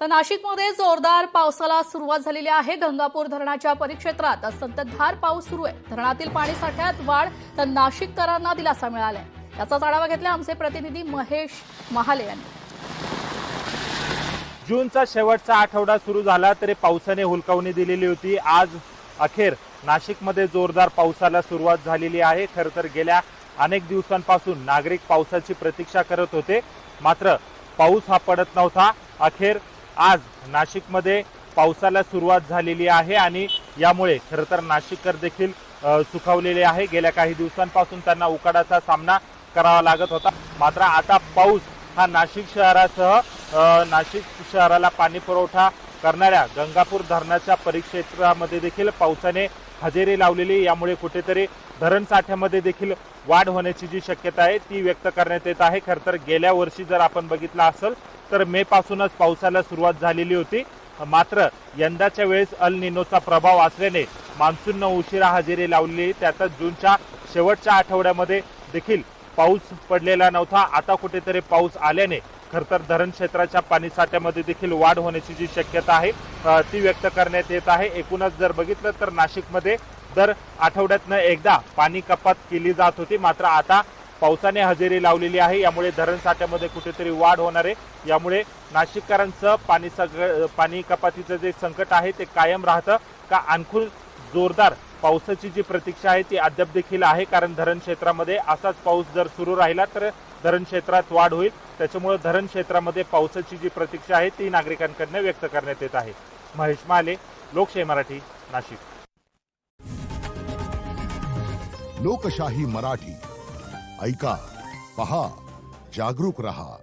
तर नाशिकमध्ये जोरदार पावसाला सुरुवात झालेली आहे। गंगापूर धरणाच्या परिक्षेत्रात संततधार पाऊस सुरू आहे। धरणातील पाणी साठ्यात वाढ, तर नाशिककरांना दिलासा मिळालाय। याचा आढावा घेतला आमचे प्रतिनिधी महेश महाले यांनी। जूनचा शेवटचा आठवडा सुरू झाला तरी पावसाने हुलकावणी दिलेली होती। आज अखेर नाशिकमध्ये जोरदार पावसाला सुरुवात झालेली आहे। खरं तर गेल्या अनेक दिवसांपासून नागरिक पावसाची प्रतीक्षा करत होते, मात्र पाऊस हा पडत नव्हता। अखेर आज नाशिकमध्ये पावसाला सुरुवात झालेली आहे आणि यामुळे खरं तर नाशिककर देखील सुखावलेले आहे। गेल्या काही दिवसांपासून त्यांना उकाडाचा सामना करावा लागत होता, मात्र आता पाऊस हा नाशिक शहराला पाणी पुरवठा करणाऱ्या गंगापूर धरणाच्या परिक्षेत्रामध्ये देखील पावसाने हजेरी लावलेली। यामुळे कुठेतरी धरण साठ्यामध्ये देखील वाढ होण्याची जी शक्यता आहे ती व्यक्त करण्यात येत आहे। खरं तर गेल्या वर्षी जर आपण बघितलं असेल तर मे पासूनच पावसाला सुरुवात झालेली होती, मात्र यंदाच्या वेळेस अल निनोचा प्रभाव असल्याने मान्सूननं उशिरा हजेरी लावली। त्यातच जूनच्या शेवटच्या आठवड्यामध्ये देखील पाऊस पडलेला नव्हता। आता कुठेतरी पाऊस आल्याने खरं तर धरण क्षेत्राच्या पाणी साठ्यामध्ये देखील वाढ होण्याची जी शक्यता आहे ती व्यक्त करण्यात येत आहे। एकूणच जर बघितलं तर नाशिकमध्ये दर आठवड्यातनं एकदा पाणी कपात केली जात होती, मात्र आता पावसाने हजेरी लावलेली आहे। यामुळे धरण साठ्यामध्ये कुठेतरी वाढ होणार आहे। यामुळे नाशिककरांचं पाणी कपातीचं जे संकट आहे ते कायम राहतं का आणखी जोरदार पावसाची जी प्रतीक्षा आहे ती अद्याप देखील आहे, कारण धरण क्षेत्रामध्ये असाच पाऊस जर सुरू राहिला तर धरण क्षेत्रात वाढ होईल। त्याच्यामुळे धरण क्षेत्रामध्ये पावसाची जी प्रतीक्षा आहे ती नागरिकांकडून व्यक्त करण्यात येत आहे। महेश माले, लोकशाही मराठी, नाशिक। लोकशाही मराठी ऐका, पहा, जागरूक रहा।